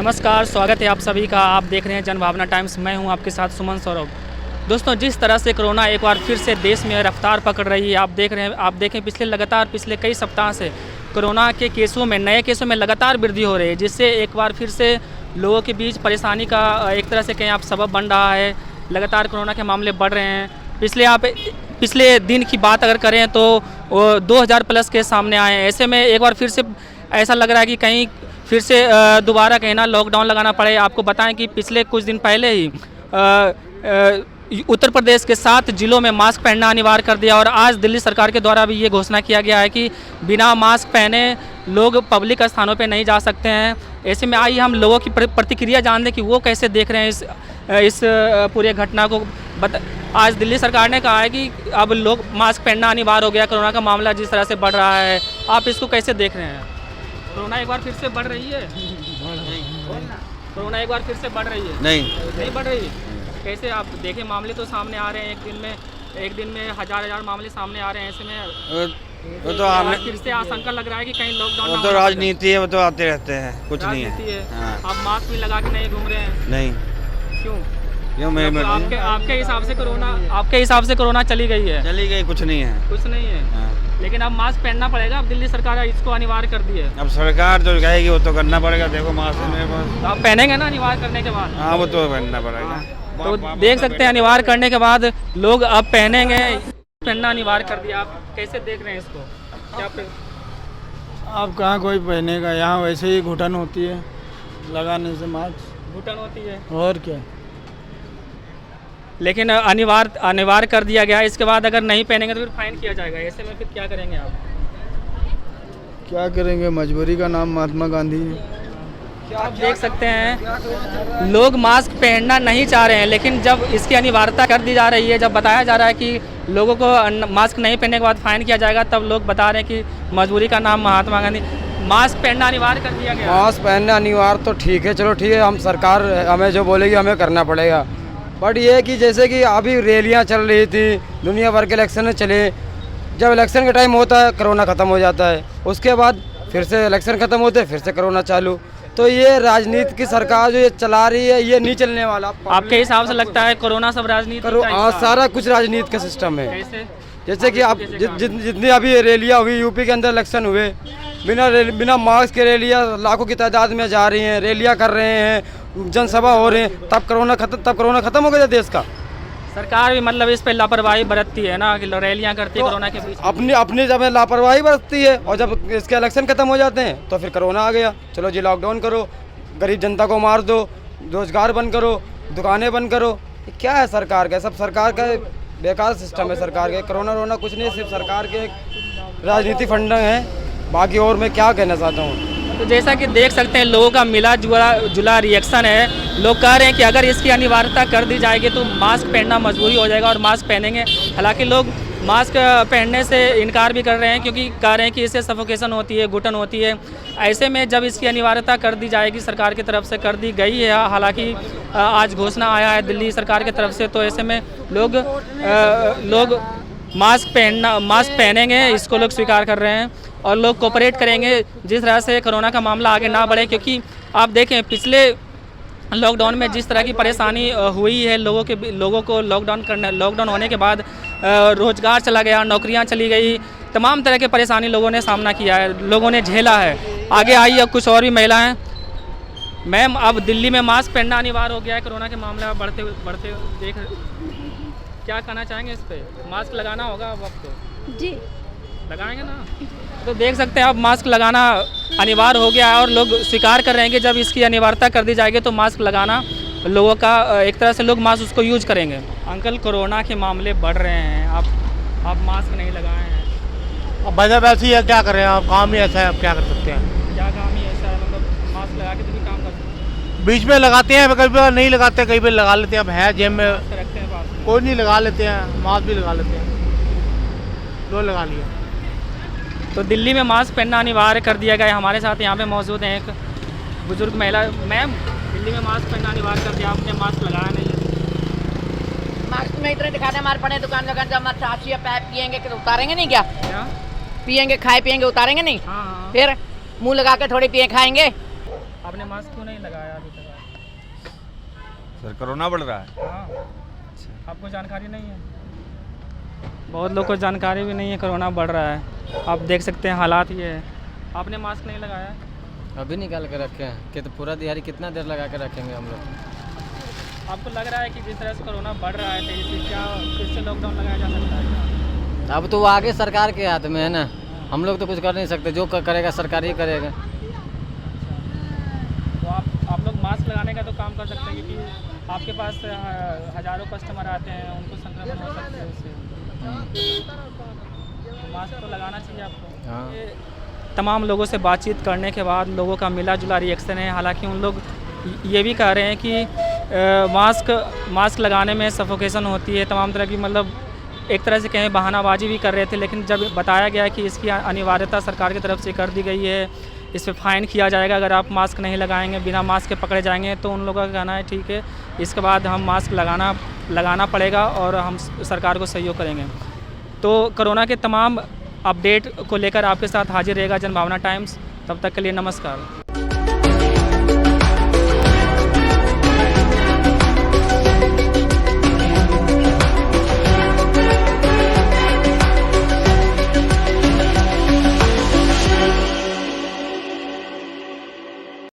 नमस्कार, स्वागत है आप सभी का। आप देख रहे हैं जनभावना टाइम्स। मैं हूं आपके साथ सुमन सौरभ। दोस्तों, जिस तरह से कोरोना एक बार फिर से देश में रफ्तार पकड़ रही है, आप देखें पिछले कई सप्ताह से कोरोना के केसों में, नए केसों में लगातार वृद्धि हो रही है, जिससे एक बार फिर से लोगों के बीच परेशानी का एक तरह से कहीं आप सबब बन रहा है। लगातार कोरोना के मामले बढ़ रहे हैं। पिछले दिन की बात अगर करें तो 2000 प्लस केस सामने आए हैं। ऐसे में एक बार फिर से ऐसा लग रहा है कि कहीं फिर से दोबारा कहीं ना लॉकडाउन लगाना पड़े। आपको बताएं कि पिछले कुछ दिन पहले ही उत्तर प्रदेश के 7 जिलों में मास्क पहनना अनिवार्य कर दिया और आज दिल्ली सरकार के द्वारा भी ये घोषणा किया गया है कि बिना मास्क पहने लोग पब्लिक स्थानों पे नहीं जा सकते हैं। ऐसे में आइए हम लोगों की प्रतिक्रिया जान दें कि वो कैसे देख रहे हैं इस पूरे घटना को। आज दिल्ली सरकार ने कहा है कि अब लोग मास्क पहनना अनिवार्य हो गया। कोरोना का मामला जिस तरह से बढ़ रहा है, आप इसको कैसे देख रहे हैं? कोरोना एक बार फिर से बढ़ रही है। कोरोना एक बार फिर से बढ़ रही है। नहीं बढ़ रही है। कैसे आप देखें, मामले तो सामने आ रहे हैं। एक दिन में हजार मामले सामने आ रहे हैं। ऐसे में वो तो हमें फिर से आशंका लग रहा है कि कहीं लॉकडाउन। वो तो राजनीति है, वो तो आते रहते हैं, कुछ नहीं है। हाँ। आप मास्क भी लगा के नहीं घूम रहे हैं? नहीं। क्यों? आपके हिसाब से कोरोना चली गई है? चली गई, कुछ नहीं है। कुछ नहीं है। हाँ। लेकिन अब मास्क पहनना पड़ेगा। अब दिल्ली सरकार इसको अनिवार्य कर दी है। अब सरकार जो कहेगी वो तो करना पड़ेगा। देखो मास्क मेरे पास। आप पहनेंगे ना अनिवार्य करने के बाद? हाँ, वो तो पहनना पड़ेगा। तो देख सकते हैं अनिवार्य करने के बाद लोग अब पहनेंगे। पहनना अनिवार्य कर दिया। आप कैसे देख रहे हैं इसको? क्या अब कहाँ कोई पहनेगा? यहाँ वैसे ही घुटन होती है लगाने से, मास्क घुटन होती है और क्या। लेकिन अनिवार्य कर दिया गया। इसके बाद अगर नहीं पहनेंगे तो फिर फाइन किया जाएगा। ऐसे में फिर क्या करेंगे आप? क्या करेंगे, मजबूरी का नाम महात्मा गांधी है। आप देख सकते हैं लोग मास्क पहनना नहीं चाह रहे हैं, लेकिन जब इसकी अनिवार्यता कर दी जा रही है, जब बताया जा रहा है कि लोगों को मास्क नहीं पहनने के बाद फाइन किया जाएगा, तब लोग बता रहे हैं कि मजबूरी का नाम महात्मा गांधी। मास्क पहनना अनिवार्य कर दिया गया। मास्क पहनना अनिवार्य तो ठीक है, चलो ठीक है, हम सरकार हमें जो बोलेगी हमें करना पड़ेगा। बट ये कि जैसे कि अभी रैलियाँ चल रही थी, दुनिया भर के इलेक्शन चले, जब इलेक्शन का टाइम होता है कोरोना ख़त्म हो जाता है, उसके बाद फिर से इलेक्शन ख़त्म होते हैं, फिर से कोरोना चालू। तो ये राजनीति की सरकार जो ये चला रही है, ये नहीं चलने वाला। आपके हिसाब से लगता है कोरोना सब राजनीति? सारा कुछ राजनीति का सिस्टम है। कैसे? जैसे कि आप जितनी अभी रैलियाँ हुई, यूपी के अंदर इलेक्शन हुए, बिना मास्क के रैलियाँ लाखों की तादाद में जा रही हैं, रैलियाँ कर रहे हैं, जनसभा हो रहे हैं, तब कोरोना खत्म हो गया देश का। सरकार भी मतलब इस पे लापरवाही बरतती है ना, कि रैलियाँ करती है कोरोना के बीच। अपनी जब लापरवाही बरतती है और जब इसके इलेक्शन खत्म हो जाते हैं तो फिर कोरोना आ गया। चलो जी, लॉकडाउन करो, गरीब जनता को मार दो, रोजगार बंद करो, दुकानें बंद करो। क्या है सरकार का? सब सरकार का बेकार सिस्टम है सरकार के। कोरोना कुछ नहीं, सिर्फ सरकार के राजनीति फंड है, बाकी और मैं क्या कहना चाहता हूँ। तो जैसा कि देख सकते हैं लोगों का मिला जुला रिएक्शन है। लोग कह रहे हैं कि अगर इसकी अनिवार्यता कर दी जाएगी तो मास्क पहनना मजबूरी हो जाएगा और मास्क पहनेंगे। हालांकि लोग मास्क पहनने से इनकार भी कर रहे हैं, क्योंकि कह रहे हैं कि इससे सफोकेशन होती है, घुटन होती है। ऐसे में जब इसकी अनिवार्यता कर दी जाएगी, सरकार की तरफ से कर दी गई है, हालांकि आज घोषणा आया है दिल्ली सरकार की तरफ से, तो ऐसे में लोग मास्क पहनेंगे, इसको लोग स्वीकार कर रहे हैं और लोग कोऑपरेट करेंगे जिस तरह से कोरोना का मामला आगे ना बढ़े। क्योंकि आप देखें पिछले लॉकडाउन में जिस तरह की परेशानी हुई है लोगों को लॉकडाउन होने के बाद रोजगार चला गया, नौकरियां चली गई, तमाम तरह के परेशानी लोगों ने सामना किया है, लोगों ने झेला है। आगे आई अब कुछ और भी महिलाएं। मैम, अब दिल्ली में मास्क पहनना अनिवार्य हो गया है, कोरोना के मामला बढ़ते देख, क्या कहना चाहेंगे इस पे? मास्क लगाना होगा अब आपको? जी लगाएंगे ना। तो देख सकते हैं अब मास्क लगाना अनिवार्य हो गया है और लोग स्वीकार कर रहे हैं कि जब इसकी अनिवार्यता कर दी जाएगी तो मास्क लगाना लोगों का एक तरह से लोग मास्क उसको यूज करेंगे। अंकल, कोरोना के मामले बढ़ रहे हैं, आप मास्क नहीं लगाए हैं। अब वजह वैसी है, क्या करें, आप काम ही ऐसा है, अब क्या कर सकते हैं। क्या काम ही ऐसा है? मतलब मास्क लगा के तो भी काम कर सकते हैं। बीच में लगाते हैं, कभी बार नहीं लगाते, कई बार लगा लेते हैं। अब है जेब में, रखते हैं पास में। कोई नहीं लगा लेते हैं, मास्क भी लगा लेते हैं, दो लगा लिया। तो दिल्ली में मास्क पहनना अनिवार्य कर दिया गया है। हमारे साथ यहाँ पे मौजूद हैं एक बुजुर्ग महिला। मैम, दिल्ली में मास्क पहनना अनिवार्य कर दिया, आपने मास्क लगाया नहीं है? मास्क में इतने दिखाने हमारे पड़े दुकान जब हम छाछी या पैप पियेंगे तो उतारेंगे नहीं? क्या पियेंगे, खाए पियेंगे, उतारेंगे नहीं? हाँ। फिर मुंह लगा के थोड़ी पिए खाएंगे। आपने मास्क क्यों नहीं लगाया? सर कोरोना बढ़ रहा है। हाँ, आपको जानकारी नहीं है? बहुत लोग को जानकारी भी नहीं है कोरोना बढ़ रहा है। आप देख सकते हैं हालात ये है। आपने मास्क नहीं लगाया है? अभी निकाल के रखे हैं कि तो पूरा दिहाड़ी कितना देर लगा के रखेंगे हम लोग। आपको लग रहा है कि जिस तरह से कोरोना बढ़ रहा है तो इससे क्या फिर से लॉकडाउन लगाया जा सकता है क्या? अब तो वो आगे सरकार के हाथ में है ना, हम लोग तो कुछ कर नहीं सकते, जो करेगा सरकार ही करेगा। तो आप लोग मास्क लगाने का तो काम कर सकते हैं, क्योंकि आपके पास हज़ारों कस्टमर आते हैं, उनको संक्रमण हो सकता है उससे। मास्क तो लगाना चाहिए आपको। हाँ। तमाम लोगों से बातचीत करने के बाद लोगों का मिला जुला रिएक्शन है। हालांकि उन लोग ये भी कह रहे हैं कि मास्क लगाने में सफोकेशन होती है, तमाम तरह की मतलब एक तरह से कहें बहानाबाजी भी कर रहे थे। लेकिन जब बताया गया कि इसकी अनिवार्यता सरकार की तरफ से कर दी गई है, इस पर फ़ाइन किया जाएगा अगर आप मास्क नहीं लगाएंगे, बिना मास्क के पकड़े जाएंगे, तो उन लोगों का कहना है ठीक है, इसके बाद हम मास्क लगाना पड़ेगा और हम सरकार को सहयोग करेंगे। तो कोरोना के तमाम अपडेट को लेकर आपके साथ हाजिर रहेगा जनभावना टाइम्स। तब तक के लिए नमस्कार।